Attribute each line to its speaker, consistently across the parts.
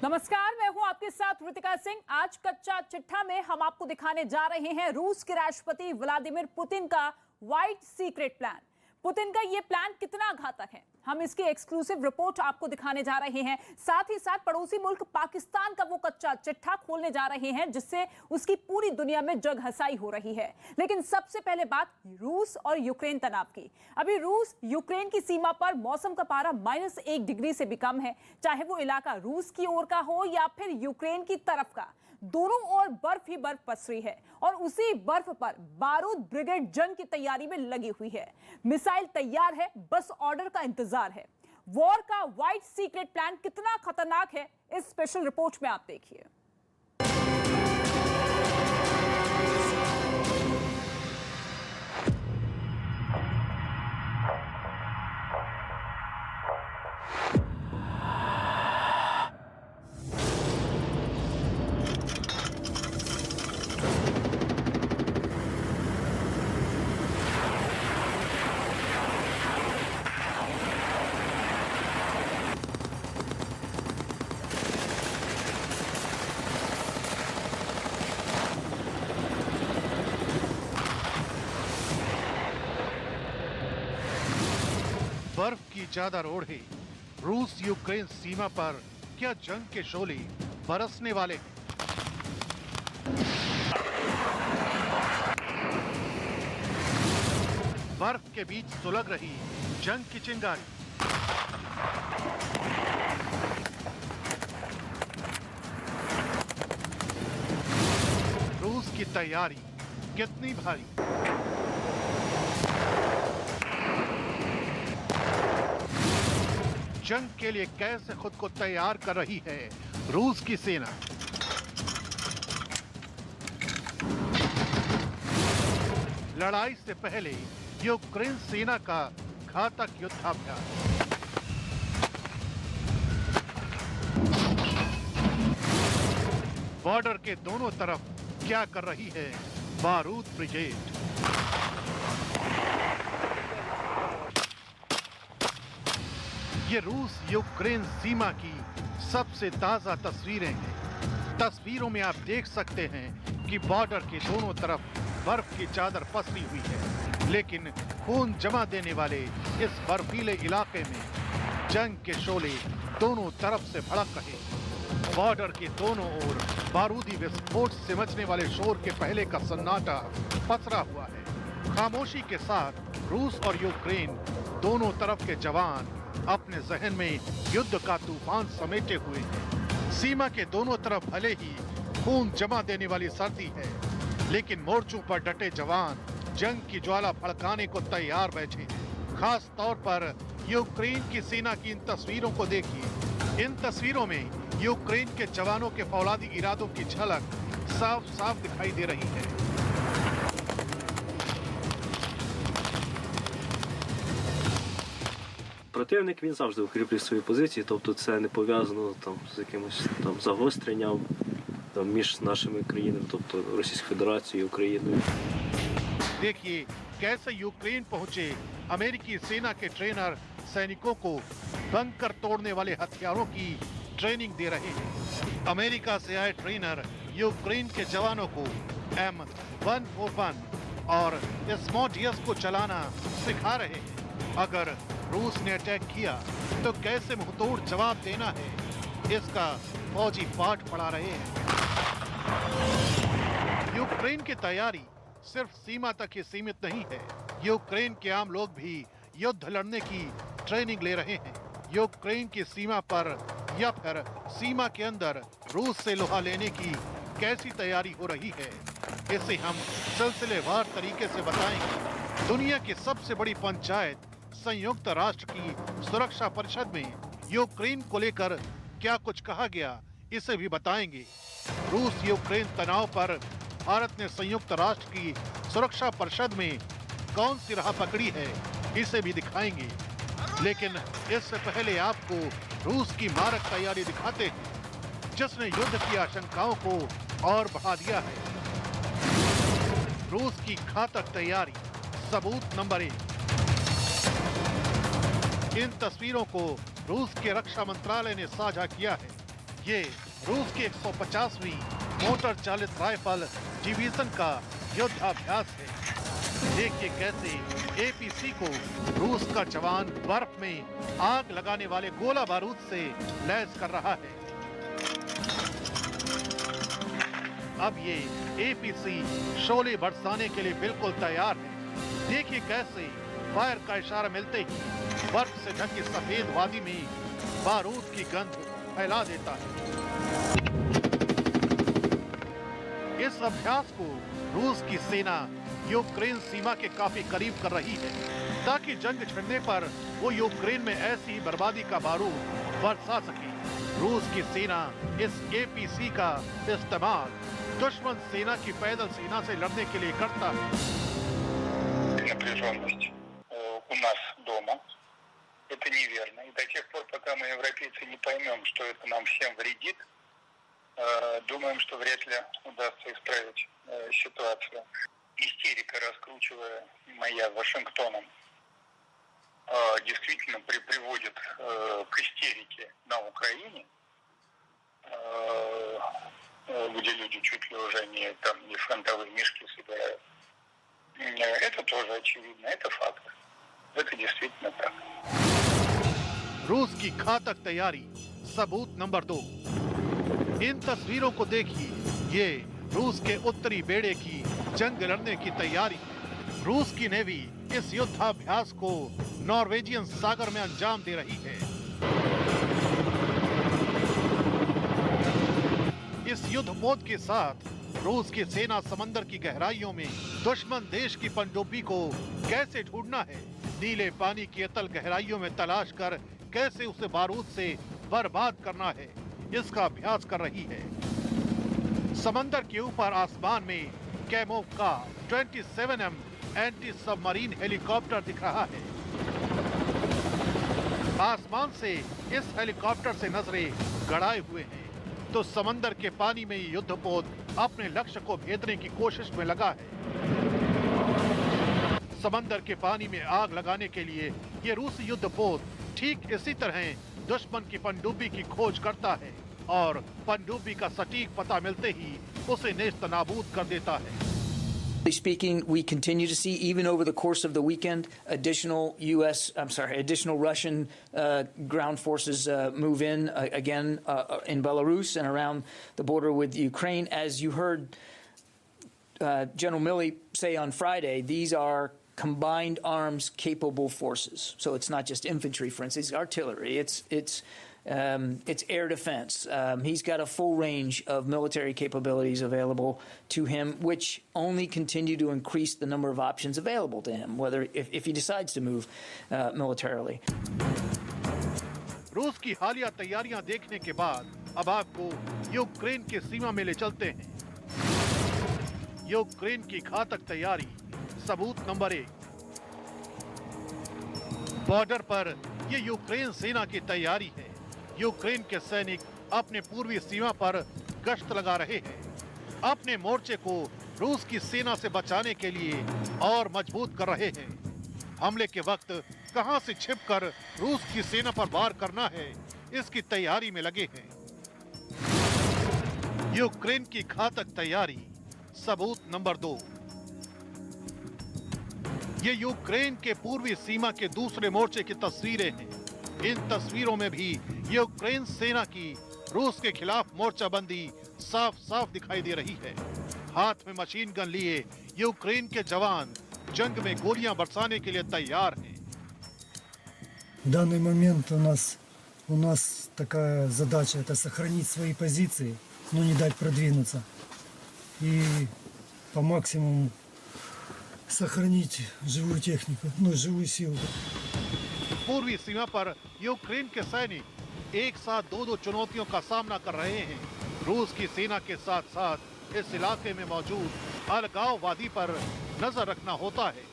Speaker 1: नमस्कार, मैं हूं आपके साथ ऋतिका सिंह। आज कच्चा चिट्ठा में हम आपको दिखाने जा रहे हैं रूस के राष्ट्रपति व्लादिमीर पुतिन का व्हाइट सीक्रेट प्लान। पुतिन का ये प्लान कितना घातक है, हम इसकी एक्सक्लूसिव रिपोर्ट आपको दिखाने जा रहे हैं। साथ ही साथ पड़ोसी मुल्क पाकिस्तान का वो कच्चा चिट्ठा खोलने जा रहे हैं जिससे उसकी पूरी दुनिया में जग हंसाई हो रही है। लेकिन सबसे पहले बात रूस और यूक्रेन तनाव की। अभी रूस यूक्रेन की सीमा पर मौसम का पारा -1 डिग्री से भी कम है, चाहे वो इलाका रूस की ओर का हो या फिर यूक्रेन की तरफ का। दोनों ओर बर्फ ही बर्फ पसरी है और उसी बर्फ पर बारूद ब्रिगेड जंग की तैयारी में लगी हुई है। मिसाइल तैयार है, बस ऑर्डर का इंतजार है। वॉर का व्हाइट सीक्रेट प्लान कितना खतरनाक है, इस स्पेशल रिपोर्ट में आप देखिए।
Speaker 2: बर्फ की चादर ओढ़े रूस यूक्रेन सीमा पर क्या जंग के शोले बरसने वाले हैं। बर्फ के बीच सुलग रही जंग की चिंगारी। रूस की तैयारी कितनी भारी। जंग के लिए कैसे खुद को तैयार कर रही है रूस की सेना। लड़ाई से पहले यूक्रेन सेना का घातक युद्धाभ्यास। बॉर्डर के दोनों तरफ क्या कर रही है बारूद ब्रिगेड। ये रूस यूक्रेन सीमा की सबसे ताजा तस्वीरें हैं। तस्वीरों में आप देख सकते हैं कि बॉर्डर के दोनों तरफ बर्फ की चादर पसरी हुई है, लेकिन खून जमा देने वाले इस बर्फीले इलाके में जंग के शोले दोनों तरफ से भड़क रहे। बॉर्डर के दोनों ओर बारूदी विस्फोट से मचने वाले शोर के पहले का सन्नाटा पसरा हुआ है। खामोशी के साथ रूस और यूक्रेन दोनों तरफ के जवान अपने जहन में युद्ध का तूफान समेटे हुए हैं। सीमा के दोनों तरफ भले ही खून जमा देने वाली सर्दी है, लेकिन मोर्चों पर डटे जवान जंग की ज्वाला भड़काने को तैयार बैठे हैं। खास तौर पर यूक्रेन की सेना की इन तस्वीरों को देखिए। इन तस्वीरों में यूक्रेन के जवानों के फौलादी इरादों की झलक साफ साफ दिखाई दे रही है।
Speaker 3: Противник він завжди укріплює свої позиції, тобто це не пов'язано там з якимось там загостренням там між нашими країнами, тобто Російською Федерацією і Україною.
Speaker 2: देखिए कैसे यूक्रेन पहुंचे अमेरिकी सेना के ट्रेनर सैनिकों को बंकर तोड़ने वाले हथियारों की ट्रेनिंग दे रहे हैं। अमेरिका से आए ट्रेनर यूक्रेन के जवानों को M141 और स्मोडियस को चलाना सिखा रहे हैं। अगर रूस ने अटैक किया तो कैसे मुंहतोड़ जवाब देना है, इसका फौजी पाठ पढ़ा रहे हैं। यूक्रेन की तैयारी सिर्फ सीमा तक ही सीमित नहीं है। यूक्रेन के आम लोग भी युद्ध लड़ने की ट्रेनिंग ले रहे हैं। यूक्रेन की सीमा पर या फिर सीमा के अंदर रूस से लोहा लेने की कैसी तैयारी हो रही है, इसे हम सिलसिलेवार तरीके से बताएंगे। दुनिया की सबसे बड़ी पंचायत संयुक्त राष्ट्र की सुरक्षा परिषद में यूक्रेन को लेकर क्या कुछ कहा गया, इसे भी बताएंगे। रूस यूक्रेन तनाव पर भारत ने संयुक्त राष्ट्र की सुरक्षा परिषद में कौन सी राह पकड़ी है, इसे भी दिखाएंगे। लेकिन इससे पहले आपको रूस की मारक तैयारी दिखाते हैं, जिसने युद्ध की आशंकाओं को और बढ़ा दिया है। रूस की घातक तैयारी, सबूत नंबर 1। इन तस्वीरों को रूस के रक्षा मंत्रालय ने साझा किया है। ये रूस की 150वीं मोटर चालित राइफल डिवीजन का युद्धाभ्यास है। देखिए कैसे एपीसी को रूस का जवान बर्फ में आग लगाने वाले गोला बारूद से लैस कर रहा है। अब ये एपीसी शोले बरसाने के लिए बिल्कुल तैयार है। देखिए कैसे फायर का इशारा मिलते ही बर्फ से ढकी सफेद वादी में बारूद की गंध फैला देता है। इस अभ्यास को रूस की सेना यूक्रेन सीमा के काफी करीब कर रही है ताकि जंग छिड़ने पर वो यूक्रेन में ऐसी ही बर्बादी का बारूद बरसा सके। रूस की सेना इस एपीसी का इस्तेमाल दुश्मन सेना की पैदल सेना से लड़ने के लिए करता है।
Speaker 4: Напряженность у нас дома. Это неверно. И до тех пор, пока мы, европейцы, не поймем, что это нам всем вредит, думаем, что вряд ли удастся исправить ситуацию. Истерика, раскручиваемая Вашингтоном, действительно приводит к истерике на Украине, где люди чуть ли уже не фронтовые мишки собирают. Это тоже очевидно, это факт. Это действительно так.
Speaker 2: रूस की घातक तैयारी सबूत नंबर 2। इन तस्वीरों को देखिए, ये रूस के उत्तरी बेड़े की जंग लड़ने की तैयारी है। रूस की नेवी इस युद्धाभ्यास को नॉर्वेजियन सागर में अंजाम दे रही है। इस युद्धपोत के साथ रूस की सेना समंदर की गहराइयों में दुश्मन देश की पनडुब्बी को कैसे ढूंढना है, नीले पानी की अतल गहराइयों में तलाश कर कैसे उसे बारूद से बर्बाद करना है, इसका अभ्यास कर रही है। समंदर के ऊपर आसमान में कैमोव का 27M एंटी सबमरीन हेलीकॉप्टर दिख रहा है। आसमान से इस हेलीकॉप्टर से नजरें गड़ाए हुए हैं तो समंदर के पानी में ये युद्धपोत अपने लक्ष्य को भेदने की कोशिश में लगा है। समंदर के पानी में आग लगाने के लिए ये रूसी युद्धपोत ठीक इसी तरह दुश्मन की पनडुब्बी की खोज करता है और पनडुब्बी का सटीक पता मिलते ही उसे नेस्तनाबूद कर देता है।
Speaker 5: Speaking, we continue to see, even over the course of the weekend, additional Russian ground forces move in again in Belarus and around the border with Ukraine. As you heard General Milley say on Friday, these are combined arms capable forces. So it's not just infantry, for instance, it's artillery, it's air defense. He's got a full range of military capabilities available to him, which only continue to increase the number of options available to him, whether if he decides to move militarily.
Speaker 2: रूस की हालिया तैयारियां देखने के बाद अब आपको Ukraine की सीमा में ले चलते हैं। यूक्रेन की घातक तैयारी सबूत नंबर 1। बॉर्डर पर ये यूक्रेन सेना की तैयारी है। यूक्रेन के सैनिक अपने पूर्वी सीमा पर गश्त लगा रहे हैं, अपने मोर्चे को रूस की सेना से बचाने के लिए और मजबूत कर रहे हैं। हमले के वक्त कहां से छिपकर रूस की सेना पर वार करना है, इसकी तैयारी में लगे हैं। यूक्रेन की घातक तैयारी सबूत नंबर 2। ये यूक्रेन के पूर्वी सीमा के दूसरे मोर्चे की तस्वीरें हैं। इन तस्वीरों में भी यूक्रेन सेना की रूस के खिलाफ मोर्चाबंदी साफ साफ दिखाई दे रही है। हाथ में मशीन गन लिए यूक्रेन के जवान जंग में गोलियां बरसाने के लिए तैयार हैं।
Speaker 6: В данный момент у нас такая задача — это сохранить свои позиции, но не дать продвинуться. И по максимуму сохранить живую технику, живую силу.
Speaker 2: पूर्वी सीमा पर यूक्रेन के सैनिक एक साथ दो चुनौतियों का सामना कर रहे हैं। रूस की सेना के साथ साथ इस इलाके में मौजूद अलगाव वादी पर नजर रखना होता है।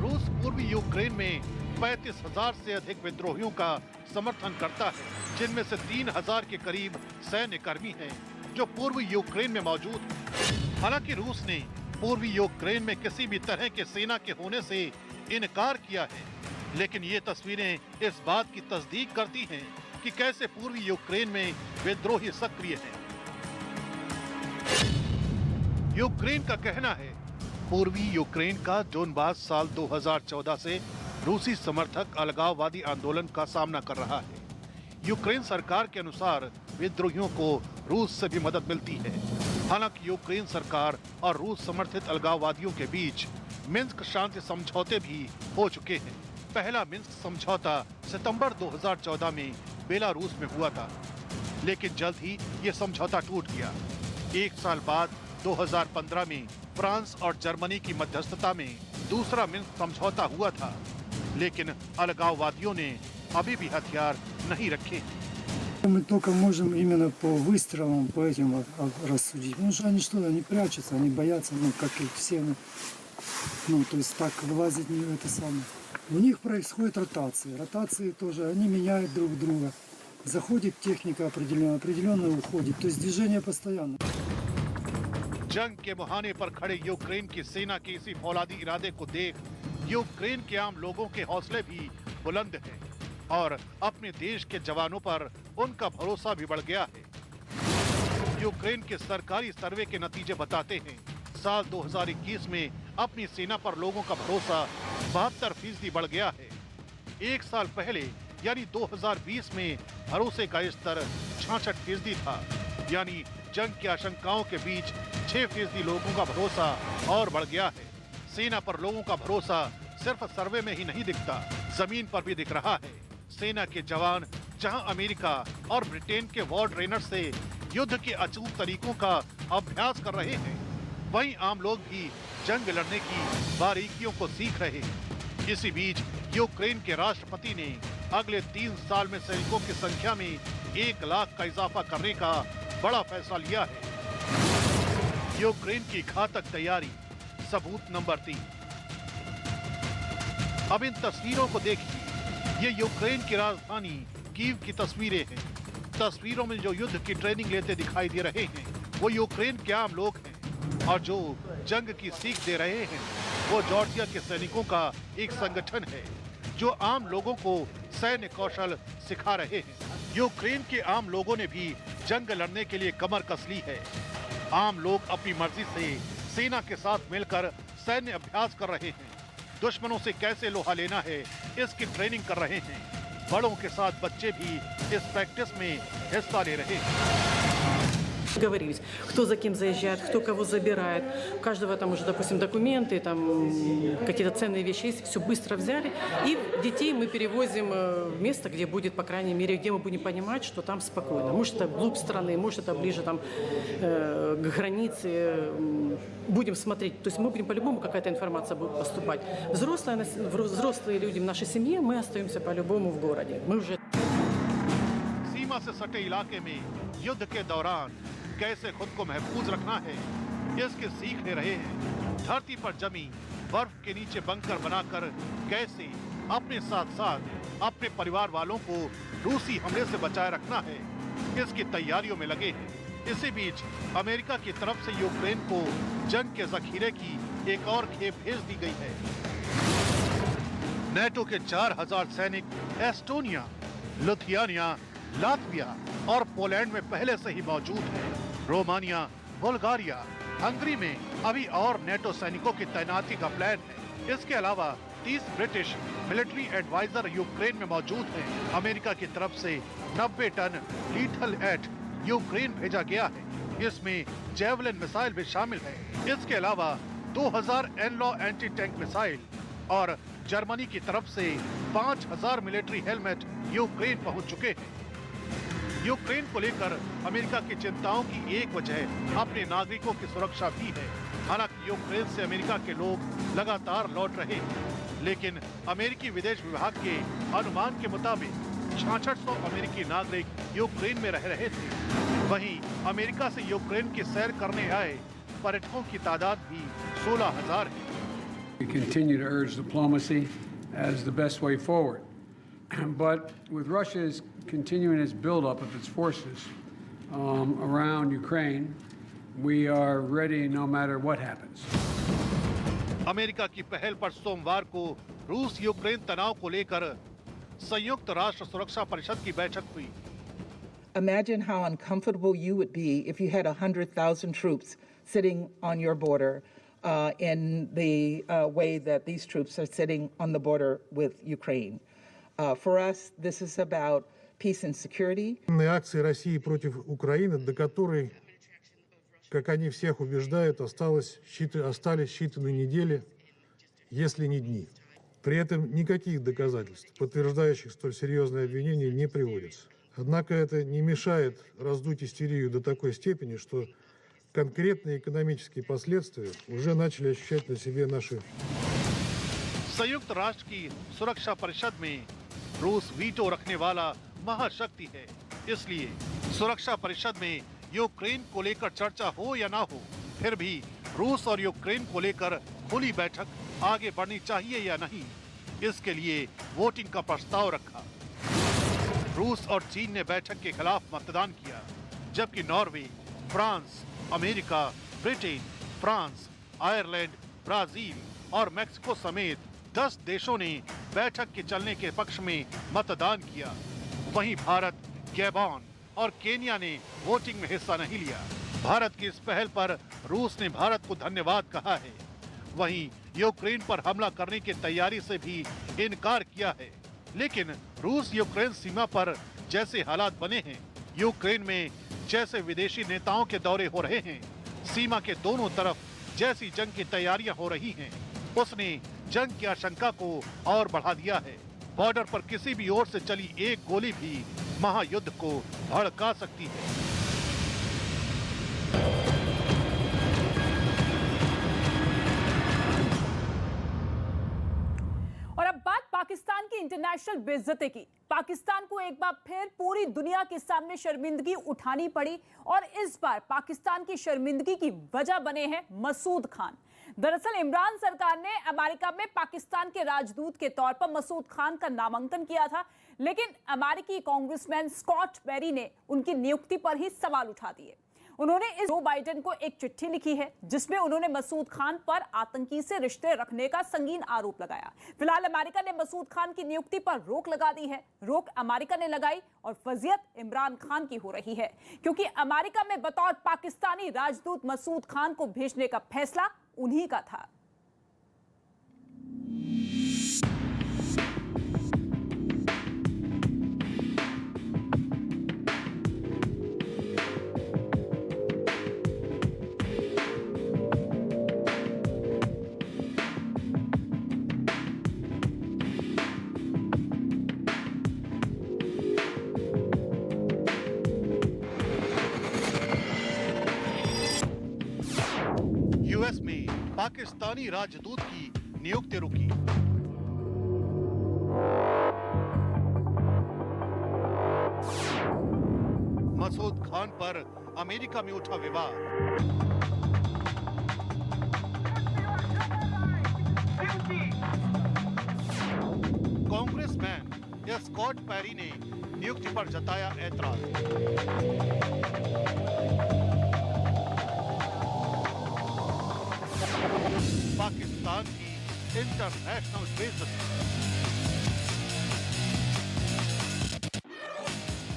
Speaker 2: रूस पूर्वी यूक्रेन में 35,000 से अधिक विद्रोहियों का समर्थन करता है, जिनमें से 3,000 के करीब सैन्य कर्मी हैं जो पूर्वी यूक्रेन में मौजूद हैं। हालांकि रूस ने पूर्वी यूक्रेन में किसी भी तरह के सेना के होने से इनकार किया है। लेकिन ये तस्वीरें इस बात की तस्दीक करती हैं कि कैसे पूर्वी यूक्रेन में विद्रोही सक्रिय हैं। यूक्रेन का कहना है पूर्वी यूक्रेन का डोनबास साल 2014 से रूसी समर्थक अलगाववादी आंदोलन का सामना कर रहा है। यूक्रेन सरकार के अनुसार विद्रोहियों को रूस से भी मदद मिलती है। हालांकि यूक्रेन सरकार और रूस समर्थित अलगाववादियों के बीच मिन्स्क शांति समझौते भी हो चुके हैं। पहला मिन्स्क समझौता सितंबर 2014 में बेलारूस में हुआ था, लेकिन जल्द ही ये समझौता टूट गया। एक साल बाद 2015 में फ्रांस और जर्मनी की मध्यस्थता में दूसरा मिन्स्क समझौता हुआ था, लेकिन अलगाववादियों ने अभी भी हथियार नहीं रखे।
Speaker 6: Мы только можем именно по выстрелам, по этим рассудить. Потому что они что, они прячутся, они боятся, ну, как и все. Ну, то есть так вылазить не это самое. У них происходит ротации. Ротации тоже, они меняют друг друга. Заходит техника определенно уходит. То есть движение постоянно.
Speaker 2: जंग के मुहाने पर खड़े यूक्रेन की सेना के इसी फौलादी इरादे को देख यूक्रेन के आम लोगों के हौसले भी बुलंद हैं और अपने देश के जवानों पर उनका भरोसा भी बढ़ गया है। यूक्रेन के सरकारी सर्वे के नतीजे बताते हैं साल 2021 में अपनी सेना पर लोगों का भरोसा 72% बढ़ गया है। एक साल पहले यानी 2020 में भरोसे का स्तर 66% था। यानी जंग की आशंकाओं के बीच 6% लोगों का भरोसा और बढ़ गया है। सेना पर लोगों का भरोसा सिर्फ सर्वे में ही नहीं दिखता, जमीन पर भी दिख रहा है। सेना के जवान जहां अमेरिका और ब्रिटेन के वॉर ट्रेनर से युद्ध के अचूक तरीकों का अभ्यास कर रहे हैं, वहीं आम लोग भी जंग लड़ने की बारीकियों को सीख रहे हैं। इसी बीच यूक्रेन के राष्ट्रपति ने अगले 3 साल में सैनिकों की संख्या में 1 लाख का इजाफा करने का बड़ा फैसला लिया है। यूक्रेन की घातक तैयारी, सबूत नंबर 3। अब इन तस्वीरों को देखिए। ये यूक्रेन की राजधानी कीव की तस्वीरें हैं। तस्वीरों में जो युद्ध की ट्रेनिंग लेते दिखाई दे रहे हैं वो यूक्रेन के आम लोग हैं और जो जंग की सीख दे रहे हैं वो जॉर्जिया के सैनिकों का एक संगठन है जो आम लोगों को सैन्य कौशल सिखा रहे हैं। यूक्रेन के आम लोगों ने भी जंग लड़ने के लिए कमर कस ली है। आम लोग अपनी मर्जी से सेना के साथ मिलकर सैन्य अभ्यास कर रहे हैं। दुश्मनों से कैसे लोहा लेना है इसकी ट्रेनिंग कर रहे हैं। बड़ों के साथ बच्चे भी इस प्रैक्टिस में हिस्सा ले रहे हैं।
Speaker 7: Договорились, кто за кем заезжает, кто кого забирает. У каждого там уже, допустим, документы, там какие-то ценные вещи есть. Все быстро взяли. И детей мы перевозим в место, где будет, по крайней мере, где мы будем понимать, что там спокойно. Может, это вглубь страны, может, это ближе там, к границе. Будем смотреть. То есть мы будем по-любому, какая-то информация будет поступать. Взрослые люди в нашей семье, мы остаемся по-любому в городе. Мы уже...
Speaker 2: सीमा से सटे इलाके में युद्ध के दौरान कैसे खुद को महफूज रखना है इसकी सीख ले रहे हैं। धरती पर जमी बर्फ के नीचे बंकर बनाकर कैसे अपने साथ साथ अपने परिवार वालों को रूसी हमले से बचाए रखना है इसकी तैयारियों में लगे हैं। इसी बीच अमेरिका की तरफ से यूक्रेन को जंग के जखीरे की एक और खेप भेज दी गई है। नेटो के 4000 सैनिक एस्टोनिया, लिथुआनिया, लातविया और पोलैंड में पहले से ही मौजूद हैं। रोमानिया, बुल्गारिया, हंगरी में अभी और नेटो सैनिकों की तैनाती का प्लान है। इसके अलावा 30 ब्रिटिश मिलिट्री एडवाइजर यूक्रेन में मौजूद हैं। अमेरिका की तरफ से 90 टन लीथल एट यूक्रेन भेजा गया है। इसमें जेवलिन मिसाइल भी शामिल है। इसके अलावा 2000 एनलॉ एंटी टैंक मिसाइल और जर्मनी की तरफ से 5000 मिलिट्री हेलमेट यूक्रेन पहुंच चुके हैं। यूक्रेन को लेकर अमेरिका की चिंताओं की एक वजह अपने नागरिकों की सुरक्षा भी है। हालांकि यूक्रेन से अमेरिका के लोग लगातार लौट रहे हैं, लेकिन अमेरिकी विदेश विभाग के अनुमान के मुताबिक 6600 अमेरिकी नागरिक यूक्रेन में रह रहे थे। वहीं अमेरिका से यूक्रेन की सैर करने आए पर्यटकों की तादाद भी 16000 है।
Speaker 8: We continue to urge diplomacy as the best way forward. But with Russia's continuing its buildup of its forces around Ukraine, we are ready no matter what happens.
Speaker 2: America की पहल पर सोमवार को रूस यूक्रेन तनाव को लेकर संयुक्त राष्ट्र सुरक्षा परिषद की बैठक हुई।
Speaker 9: Imagine how uncomfortable you would be if you had 100,000 troops sitting on your border in the way that these troops are sitting on the border with Ukraine. For us, this is about peace and security.
Speaker 10: Акции России против Украины, до которой, как они всех убеждают, остались считанные недели, если не дни. При этом никаких доказательств, подтверждающих столь серьезное обвинение, не приводится. Однако это не мешает раздуть истерию до такой степени, что конкретные экономические последствия уже начали ощущать на себе наши.
Speaker 2: संयुक्त राष्ट्र की सुरक्षा परिषद में रूस veto रखने वाला महाशक्ति है, इसलिए सुरक्षा परिषद में यूक्रेन को लेकर चर्चा हो या ना हो, फिर भी रूस और यूक्रेन को लेकर खुली बैठक आगे बढ़नी चाहिए या नहीं, इसके लिए वोटिंग का प्रस्ताव रखा। रूस और चीन ने बैठक के खिलाफ मतदान किया, जबकि Norway, France, America, Britain, France, Ireland, Brazil और मेक्सिको समेत 10 देशों ने बैठक के चलने के पक्ष में मतदान किया। वहीं भारत, गैबॉन और केन्या ने वोटिंग में हिस्सा नहीं लिया। भारत की इस पहल पर रूस ने भारत को धन्यवाद कहा है। वहीं यूक्रेन पर हमला करने की तैयारी से भी इनकार किया है। लेकिन रूस यूक्रेन सीमा पर जैसे हालात बने हैं, यूक्रेन में जैसे विदेशी नेताओं के दौरे हो रहे हैं, सीमा के दोनों तरफ जैसी जंग की तैयारियां हो रही हैं, उसने जंग की आशंका को और बढ़ा दिया है। बॉर्डर पर किसी भी ओर से चली एक गोली भी महायुद्ध को भड़का सकती है।
Speaker 1: और अब बात पाकिस्तान की इंटरनेशनल बेइज्जती की। पाकिस्तान को एक बार फिर पूरी दुनिया के सामने शर्मिंदगी उठानी पड़ी और इस बार पाकिस्तान की शर्मिंदगी की वजह बने हैं मसूद खान। दरअसल इमरान सरकार ने अमेरिका में पाकिस्तान के राजदूत के तौर पर मसूद खान का नामांकन किया था, लेकिन अमेरिकी कांग्रेसमैन स्कॉट पेरी ने उनकी नियुक्ति पर ही सवाल उठा दिए। उन्होंने इस जो बाइडेन को एक चिट्ठी लिखी है, जिसमें उन्होंने मसूद खान पर आतंकी से रिश्ते रखने का संगीन आरोप लगाया। फिलहाल अमेरिका ने मसूद खान की नियुक्ति पर रोक लगा दी है। रोक अमेरिका ने लगाई और फजीयत इमरान खान की हो रही है, क्योंकि अमेरिका में बतौर पाकिस्तानी राजदूत मसूद खान को भेजने का फैसला उन्हीं का था।
Speaker 2: यूएस में पाकिस्तानी राजदूत की नियुक्ति रुकी। मसूद खान पर अमेरिका में उठा विवाद। कांग्रेसमैन स्कॉट पेरी ने नियुक्ति पर जताया ऐतराज। पाकिस्तान की इंटरनेशनल बेइज्जती।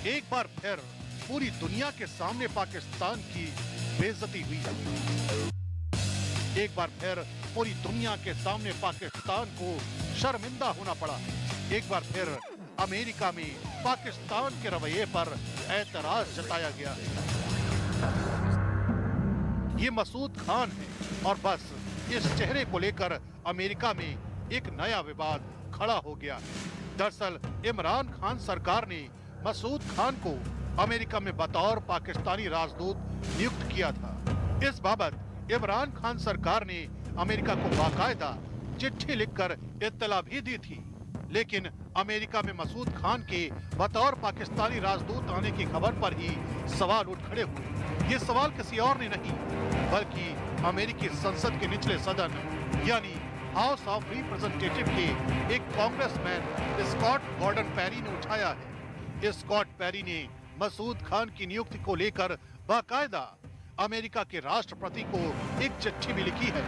Speaker 2: एक बार फिर पूरी दुनिया के सामने पाकिस्तान की बेइज्जती हुई। एक बार फिर पूरी दुनिया के सामने पाकिस्तान को शर्मिंदा होना पड़ा। एक बार फिर अमेरिका में पाकिस्तान के रवैये पर ऐतराज जताया गया है। ये मसूद खान है और बस इस चेहरे को लेकर अमेरिका में एक नया विवाद खड़ा हो गया है। दरअसल इमरान खान सरकार ने मसूद खान को अमेरिका में बतौर पाकिस्तानी राजदूत नियुक्त किया था। इस बाबत इमरान खान सरकार ने अमेरिका को बाकायदा चिट्ठी लिखकर इत्तला भी दी थी, लेकिन अमेरिका में मसूद खान के बतौर पाकिस्तानी राजदूत आने की खबर पर ही सवाल उठ खड़े हुए। ये सवाल किसी और ने नहीं, बल्कि अमेरिकी संसद के निचले सदन यानी हाउस ऑफ रिप्रेजेंटेटिव के एक कांग्रेसमैन स्कॉट गॉर्डन पेरी ने उठाया है। स्कॉट पेरी ने मसूद खान की नियुक्ति को लेकर बाकायदा अमेरिका के राष्ट्रपति को एक चिट्ठी भी लिखी है।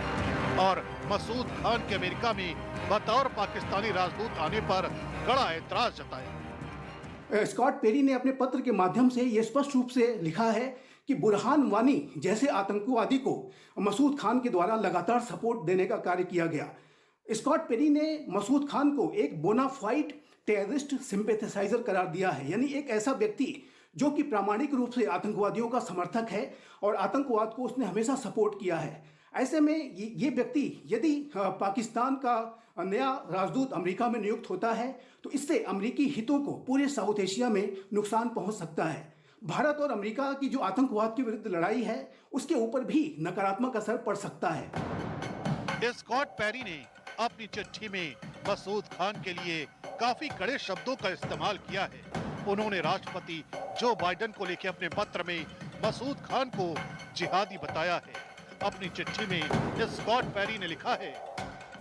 Speaker 2: और मसूद खान के अमेरिका में बतौर पाकिस्तानी राजदूत आने पर कड़ा एतराज जताया।
Speaker 11: स्कॉट पेरी ने अपने पत्र के माध्यम से ये स्पष्ट रूप से लिखा है कि बुरहान वानी जैसे आतंकवादी को मसूद खान के द्वारा लगातार सपोर्ट देने का कार्य किया गया। स्कॉट पेरी ने मसूद खान को एक बोनाफाइड टेररिस्ट सिंपैथेसाइजर करार दिया है, यानी एक ऐसा व्यक्ति जो कि प्रामाणिक रूप से आतंकवादियों का समर्थक है और आतंकवाद को उसने हमेशा सपोर्ट किया है। ऐसे में ये व्यक्ति यदि पाकिस्तान का नया राजदूत अमेरिका में नियुक्त होता है तो इससे अमेरिकी हितों को पूरे साउथ एशिया में नुकसान पहुंच सकता है। भारत और अमेरिका की जो आतंकवाद के विरुद्ध लड़ाई है उसके ऊपर भी नकारात्मक असर पड़ सकता है।
Speaker 2: स्कॉट पेरी ने अपनी चिट्ठी में मसूद खान के लिए काफी कड़े शब्दों का इस्तेमाल किया है। उन्होंने राष्ट्रपति जो बाइडेन को लिखे अपने पत्र में मसूद खान को जिहादी बताया है। अपनी चिट्ठी में स्कॉट पेरी ने लिखा है,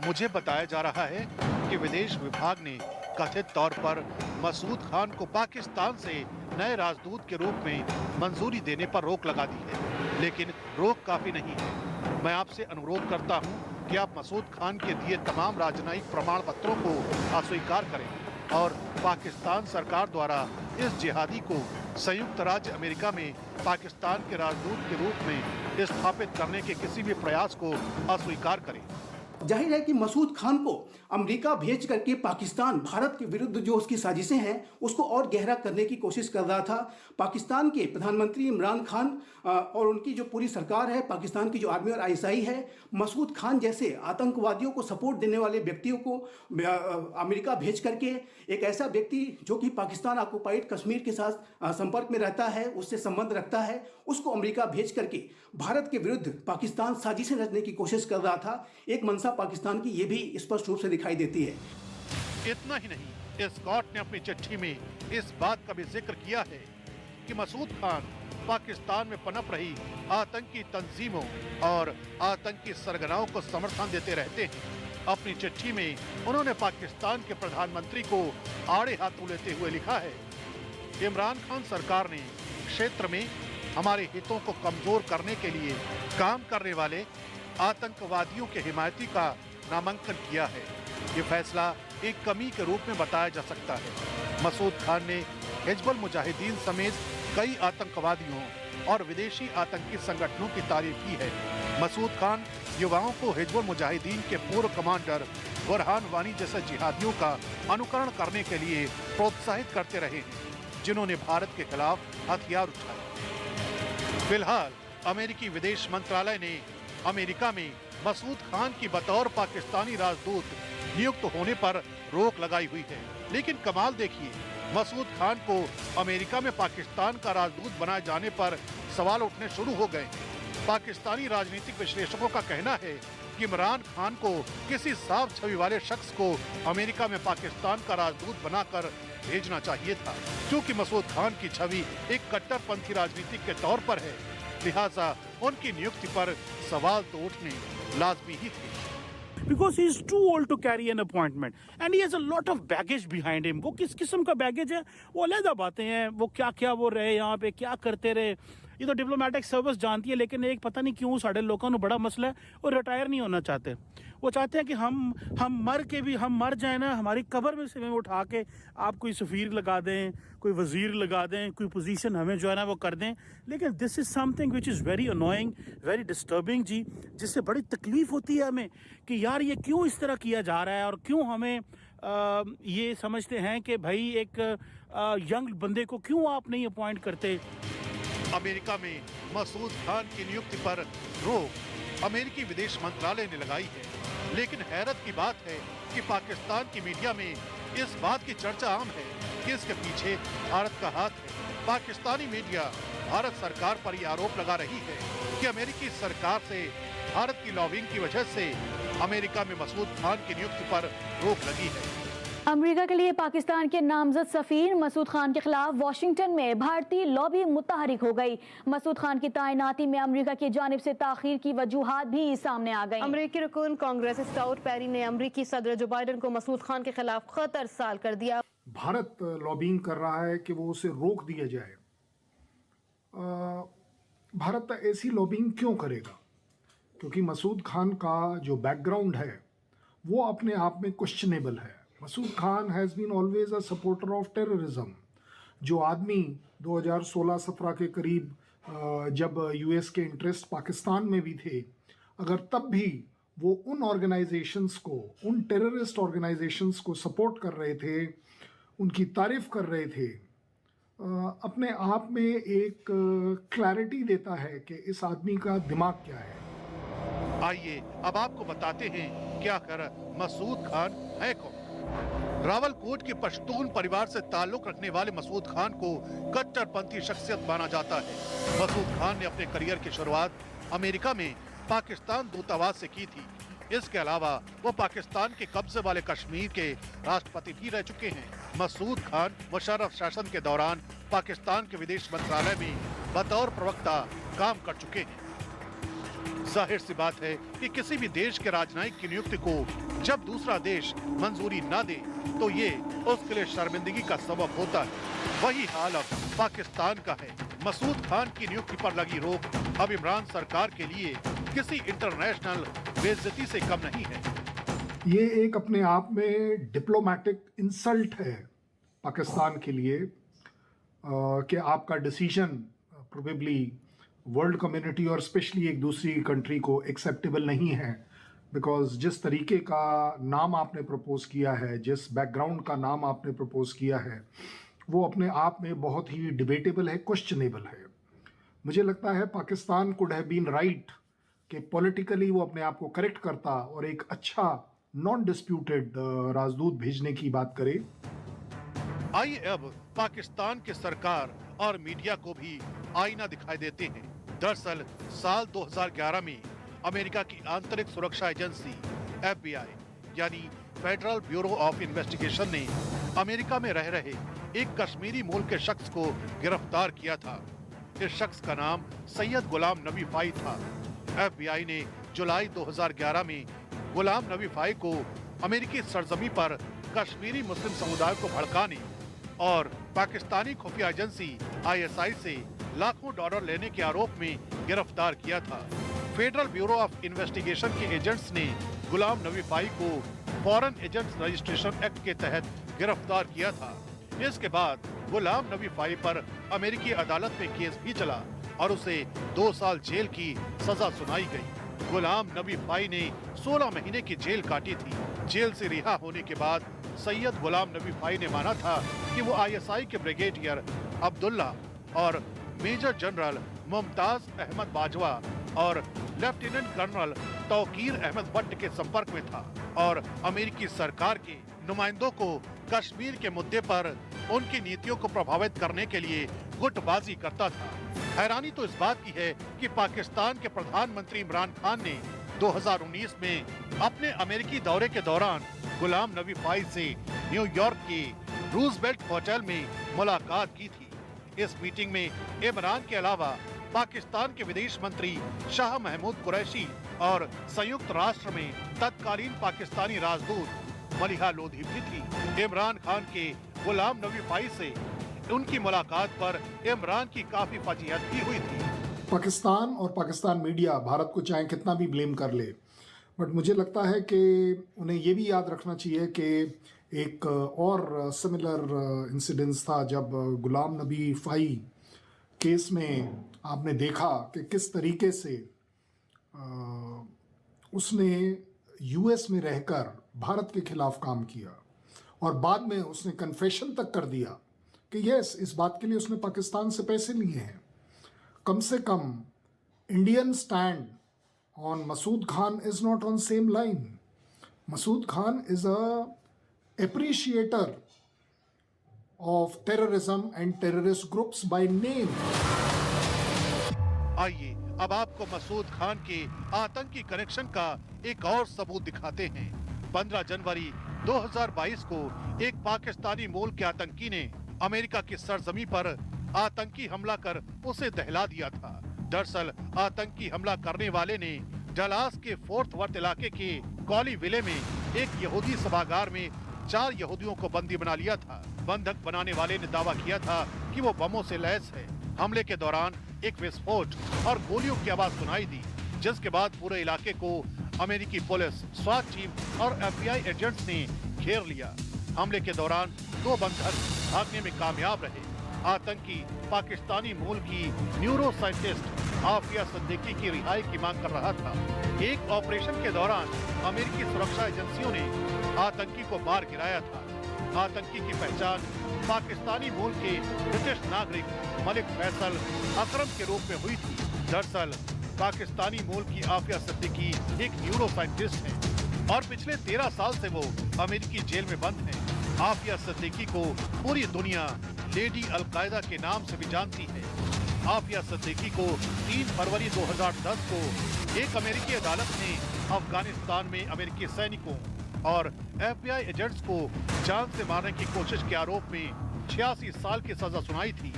Speaker 2: मुझे बताया जा रहा है कि विदेश विभाग ने कथित तौर पर मसूद खान को पाकिस्तान से नए राजदूत के रूप में मंजूरी देने पर रोक लगा दी है, लेकिन रोक काफी नहीं है। मैं आपसे अनुरोध करता हूं कि आप मसूद खान के दिए तमाम राजनयिक प्रमाण पत्रों को अस्वीकार करें और पाकिस्तान सरकार द्वारा इस जिहादी को संयुक्त राज्य अमेरिका में पाकिस्तान के राजदूत के रूप में स्थापित करने के किसी भी प्रयास को अस्वीकार करें।
Speaker 11: जाहिर है कि मसूद खान को अमेरिका भेज करके पाकिस्तान भारत के विरुद्ध जो उसकी साजिशें हैं उसको और गहरा करने की कोशिश कर रहा था। पाकिस्तान के प्रधानमंत्री इमरान खान और उनकी जो पूरी सरकार है, पाकिस्तान की जो आर्मी और आईएसआई है, मसूद खान जैसे आतंकवादियों को सपोर्ट देने वाले व्यक्तियों को अमेरिका भेज करके एक ऐसा व्यक्ति जो कि पाकिस्तान ऑक्युपाइड कश्मीर के साथ संपर्क में रहता है, उससे संबंध रखता है, उसको अमेरिका भेज करके भारत के विरुद्ध पाकिस्तान साजिशें रचने की कोशिश कर रहा था। एक मंशा पाकिस्तान की ये भी स्पष्ट रूप से दिखाई देती है।
Speaker 2: इतना ही नहीं, स्कॉट ने अपनी चिट्ठी में इस बात का भी जिक्र किया है कि मसूद खान पाकिस्तान में पनप रही आतंकी तंजीमों और आतंकी सरगनाओं को समर्थन देते रहते हैं। अपनी चिट्ठी में उन्होंने पाकिस्तान के प्रधानमंत्री को आड़े हाथों लेते हुए लिखा है, इमरान खान सरकार ने क्षेत्र में हमारे हितों को कमजोर करने के लिए काम करने वाले आतंकवादियों के हिमायती का नामांकन किया है। ये फैसला एक कमी के रूप में बताया जा सकता है। मसूद खान ने हिजबुल मुजाहिदीन समेत कई आतंकवादियों और विदेशी आतंकी संगठनों की तारीफ की है। मसूद खान युवाओं को हिजबुल मुजाहिदीन के पूर्व कमांडर बुरहान वानी जैसे जिहादियों का अनुकरण करने के लिए प्रोत्साहित करते रहे हैं, जिन्होंने भारत के खिलाफ हथियार उठाए। फिलहाल अमेरिकी विदेश मंत्रालय ने अमेरिका में मसूद खान की बतौर पाकिस्तानी राजदूत नियुक्त होने पर रोक लगाई हुई है। लेकिन कमाल देखिए, मसूद खान को अमेरिका में पाकिस्तान का राजदूत बनाए जाने पर सवाल उठने शुरू हो गए हैं। पाकिस्तानी राजनीतिक विश्लेषकों का कहना है कि इमरान खान को किसी साफ छवि वाले शख्स को अमेरिका में पाकिस्तान का राजदूत बनाकर भेजना चाहिए था, क्योंकि मसूद खान की छवि एक कट्टरपंथी राजनीतिक के तौर पर है। लिहाजा उनकी नियुक्ति पर सवाल तो उठने लाजमी ही थे।
Speaker 12: Because he is too old to carry an appointment and he has a lot of baggage behind him. वो किस किस्म का बैगेज है वो अलग बातें हैं। वो क्या क्या वो रहे यहाँ पे, क्या करते रहे, ये तो डिप्लोमेटिक सर्विस जानती है। लेकिन एक पता नहीं क्यों साढ़े लोगों को बड़ा मसला है, वो रिटायर नहीं होना चाहते। वो चाहते हैं कि हम मर के भी हम मर जाए ना, हमारी कब्र में से उठा के आप कोई सफ़ीर लगा दें, कोई वज़ीर लगा दें, कोई पोजीशन हमें जो है ना वो कर दें। लेकिन this is something which is very annoying, very disturbing जी, जिससे बड़ी तकलीफ़ होती है हमें कि यार ये क्यों इस तरह किया जा रहा है और क्यों हमें ये समझते हैं कि भाई एक यंग बंदे को क्यों आप नहीं अपॉइंट करते।
Speaker 2: अमेरिका में मसूद खान की नियुक्ति पर रोक अमेरिकी विदेश मंत्रालय ने लगाई है। लेकिन हैरत की बात है कि पाकिस्तान की मीडिया में इस बात की चर्चा आम है कि इसके पीछे भारत का हाथ है। पाकिस्तानी मीडिया भारत सरकार पर यह आरोप लगा रही है कि अमेरिकी सरकार से भारत की लॉबिंग की वजह से अमेरिका में मसूद खान की नियुक्ति पर रोक लगी है।
Speaker 13: अमेरिका के लिए पाकिस्तान के नामजद सफीर मसूद खान के खिलाफ वॉशिंगटन में भारतीय लॉबी मुतहरिक हो गई। मसूद खान की तैनाती में अमेरिका की जानिब से ताखीर की वजूहात भी सामने आ गई।
Speaker 14: अमेरिकी रुकन कांग्रेस स्कॉट पेरी ने अमेरिकी सदर जो बाइडेन को मसूद खान के खिलाफ खतर साल कर दिया।
Speaker 15: भारत लॉबिंग कर रहा है कि वो उसे रोक दिया जाए। भारत ऐसी लॉबिंग क्यों करेगा? क्योंकि मसूद खान का जो बैकग्राउंड है वो अपने आप में क्वेश्चनेबल है। Masood Khan has been always a supporter of terrorism. जो आदमी 2016-17 के करीब जब यूएस के इंटरेस्ट पाकिस्तान में भी थे, अगर तब भी वो उन ऑर्गेनाइजेशंस को, उन टेररिस्ट ऑर्गेनाइजेशंस को सपोर्ट कर रहे थे, उनकी तारीफ कर रहे थे, अपने आप में एक क्लैरिटी देता है कि इस आदमी का दिमाग क्या है।
Speaker 2: आइए अब आपको बताते हैं कि आखिर मसूद खान है कौन। रावलकोट के पश्तून परिवार से ताल्लुक रखने वाले मसूद खान को कट्टरपंथी शख्सियत माना जाता है। मसूद खान ने अपने करियर की शुरुआत अमेरिका में पाकिस्तान दूतावास से की थी। इसके अलावा वो पाकिस्तान के कब्जे वाले कश्मीर के राष्ट्रपति भी रह चुके हैं। मसूद खान मुशर्रफ शासन के दौरान पाकिस्तान के विदेश मंत्रालय में बतौर प्रवक्ता काम कर चुके हैं। जाहिर सी बात है कि किसी भी देश के राजनयिक की नियुक्ति को जब दूसरा देश मंजूरी न दे तो ये उसके लिए शर्मिंदगी का सबब होता है। वही हाल अब पाकिस्तान का है। मसूद खान की नियुक्ति पर लगी रोक अब इमरान सरकार के लिए किसी इंटरनेशनल बेइज्जती से कम नहीं है।
Speaker 15: ये एक अपने आप में डिप्लोमेटिक इंसल्ट है पाकिस्तान के लिए कि आपका डिसीजन प्रोबेबली वर्ल्ड कम्युनिटी और स्पेशली एक दूसरी कंट्री को एक्सेप्टेबल नहीं है। बिकॉज जिस तरीके का नाम आपने प्रपोज किया है, जिस बैकग्राउंड का नाम आपने प्रपोज किया है, वो अपने आप में बहुत ही डिबेटेबल है, क्वेश्चनेबल है। मुझे लगता है Pakistan could have been right कि पॉलिटिकली वो अपने आप को करेक्ट करता और एक अच्छा नॉन डिस्प्यूटेड राजदूत भेजने की बात करे।
Speaker 2: आइए अब पाकिस्तान की सरकार और मीडिया को भी आईना दिखाई देते हैं। दरअसल साल 2011 में अमेरिका की आंतरिक सुरक्षा एजेंसी FBI यानी फेडरल ब्यूरो ऑफ इन्वेस्टिगेशन ने अमेरिका में रह रहे एक कश्मीरी मूल के शख्स को गिरफ्तार किया था। इस शख्स का नाम सैयद गुलाम नबी फाई था। FBI ने जुलाई 2011 में गुलाम नबी फाई को अमेरिकी सरजमी पर कश्मीरी मुस्लिम समुदाय को भड़काने और पाकिस्तानी खुफिया एजेंसी ISI से लाखों डॉलर लेने के आरोप में गिरफ्तार किया था। फेडरल ब्यूरो ऑफ इन्वेस्टिगेशन के एजेंट्स ने गुलाम नबी फाई को फॉरेन एजेंट्स रजिस्ट्रेशन एक्ट के तहत गिरफ्तार किया था। इसके बाद गुलाम नबी फाई पर अमेरिकी अदालत में केस भी चला और उसे 2 साल जेल की सजा सुनाई गई। गुलाम नबी फाई ने 16 महीने की जेल काटी थी। जेल से रिहा होने के बाद सैयद गुलाम नबी फाई ने माना था कि वो ISI के ब्रिगेडियर अब्दुल्ला और मेजर जनरल मुमताज अहमद बाजवा और लेफ्टिनेंट कर्नल तौकीर अहमद भट्ट के संपर्क में था और अमेरिकी सरकार के नुमाइंदों को कश्मीर के मुद्दे पर उनकी नीतियों को प्रभावित करने के लिए गुटबाजी करता था। हैरानी तो इस बात की है कि पाकिस्तान के प्रधानमंत्री इमरान खान ने 2019 में अपने अमेरिकी दौरे के दौरान गुलाम नबी फाई से न्यूयॉर्क के रूजवेल्ट होटल में मुलाकात की थी। इस मीटिंग में इमरान के अलावा पाकिस्तान के विदेश मंत्री शाह महमूद कुरैशी और संयुक्त राष्ट्र में तत्कालीन पाकिस्तानी राजदूत मलिहा लोधी भी थी। इमरान खान के गुलाम नबी फाई से उनकी मुलाकात पर इमरान की काफी फजीहत भी हुई थी।
Speaker 15: पाकिस्तान और पाकिस्तान मीडिया भारत को चाहे कितना भी ब्लेम कर ले, बट मुझे लगता है कि उन्हें ये भी याद रखना चाहिए कि एक और सिमिलर इंसिडेंस था जब गुलाम नबी फाई केस में आपने देखा कि किस तरीके से उसने US में रहकर भारत के खिलाफ काम किया और बाद में उसने कन्फेशन तक कर दिया कि यस, इस बात के लिए उसने पाकिस्तान से पैसे लिए हैं। कम से कम Indian stand on Masood Khan is not on same line. Masood Khan is a appreciator of terrorism and terrorist groups by name.
Speaker 2: आइए अब आपको मसूद खान के आतंकी कनेक्शन का एक और सबूत दिखाते हैं। 15 जनवरी 2022 को एक पाकिस्तानी मूल के आतंकी ने अमेरिका की सरजमी पर आतंकी हमला कर उसे दहला दिया था। दरअसल आतंकी हमला करने वाले ने डलास के फोर्थ वर्थ इलाके के कॉली विले में एक यहूदी सभागार में 4 यहूदियों को बंदी बना लिया था। बंधक बनाने वाले ने दावा किया था कि वो बमों से लैस है। हमले के दौरान एक विस्फोट और गोलियों की आवाज सुनाई दी। जिसके बाद पूरे इलाके को अमेरिकी पुलिस, स्वाट चीफ और FBI एजेंट्स ने घेर लिया। हमले के दौरान 2 बंधक भागने में कामयाब रहे। आतंकी पाकिस्तानी मूल की न्यूरो साइंटिस्ट आफिया सिद्दीकी की रिहाई की मांग कर रहा था। एक ऑपरेशन के दौरान अमेरिकी सुरक्षा एजेंसियों ने आतंकी को मार गिराया था। आतंकी की पहचान पाकिस्तानी मूल के ब्रिटिश नागरिक मलिक फैसल अकरम के रूप में हुई थी। दरअसल पाकिस्तानी मूल की आफिया सिद्दीकी एक न्यूरो साइंटिस्ट है और पिछले 13 साल से वो अमेरिकी जेल में बंद है। आफिया सिद्दीकी को पूरी दुनिया लेडी अलकायदा के नाम से भी जानती है। आफिया सिद्दीकी को 3 फरवरी 2010 को एक अमेरिकी अदालत ने अफगानिस्तान में अमेरिकी सैनिकों और FBI एजेंट्स को जान से मारने की कोशिश के आरोप में 86 साल की सजा सुनाई थी।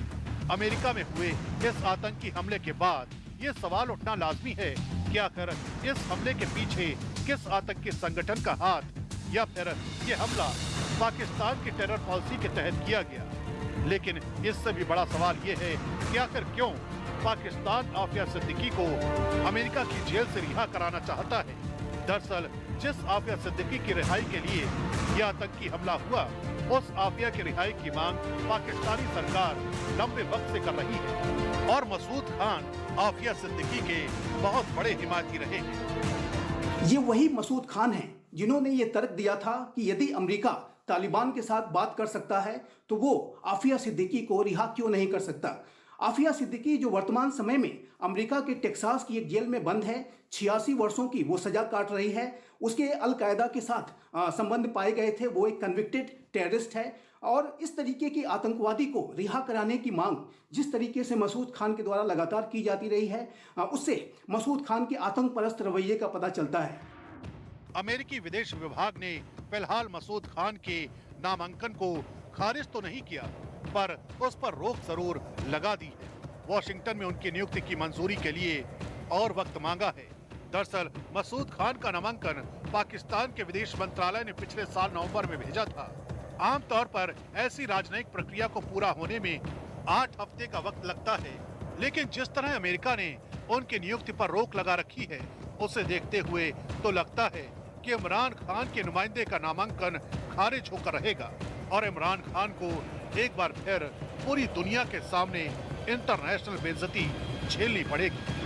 Speaker 2: अमेरिका में हुए इस आतंकी हमले के बाद ये सवाल उठना लाजमी है कि आखिर इस हमले के पीछे किस आतंकी संगठन का हाथ या फिर ये हमला पाकिस्तान की टेरर पॉलिसी के तहत किया गया। लेकिन इससे भी बड़ा सवाल ये है कि आखिर क्यों पाकिस्तान आफिया सिद्दीकी को अमेरिका की जेल से रिहा कराना चाहता है। दरअसल जिस आफिया सिद्दीकी की रिहाई के लिए यह आतंकी हमला हुआ, उस आफिया की रिहाई की मांग पाकिस्तानी सरकार लंबे वक्त से कर रही है और मसूद खान आफिया सिद्दीकी के बहुत बड़े हिमायती रहे हैं।
Speaker 11: ये वही मसूद खान हैं जिन्होंने ये तर्क दिया था कि यदि अमेरिका तालिबान के साथ बात कर सकता है तो वो आफिया सिद्दीकी को रिहा क्यों नहीं कर सकता। आफिया सिद्दीकी जो वर्तमान समय में अमेरिका के टेक्सास की एक जेल में बंद है, 86 वर्षों की वो सजा काट रही है। उसके अल कायदा के साथ संबंध पाए गए थे, वो एक कन्विक्टेड टेररिस्ट है और इस तरीके की आतंकवादी को रिहा कराने की मांग जिस तरीके से मसूद खान के द्वारा लगातार की जाती रही है, उससे मसूद खान के आतंक परस्त रवैये का पता चलता है।
Speaker 2: अमेरिकी विदेश विभाग ने फिलहाल मसूद खान के नामांकन को खारिज तो नहीं किया, पर उस पर रोक जरूर लगा दी है। वॉशिंगटन में उनकी नियुक्ति की मंजूरी के लिए और वक्त मांगा है। दरअसल मसूद खान का नामांकन पाकिस्तान के विदेश मंत्रालय ने पिछले साल नवंबर में भेजा था। आमतौर पर ऐसी राजनयिक प्रक्रिया को पूरा होने में 8 हफ्ते का वक्त लगता है, लेकिन जिस तरह अमेरिका ने उनकी नियुक्ति पर रोक लगा रखी है, उसे देखते हुए तो लगता है कि इमरान खान के नुमाइंदे का नामांकन खारिज होकर रहेगा और इमरान खान को एक बार फिर पूरी दुनिया के सामने इंटरनेशनल बेइज्जती झेलनी पड़ेगी।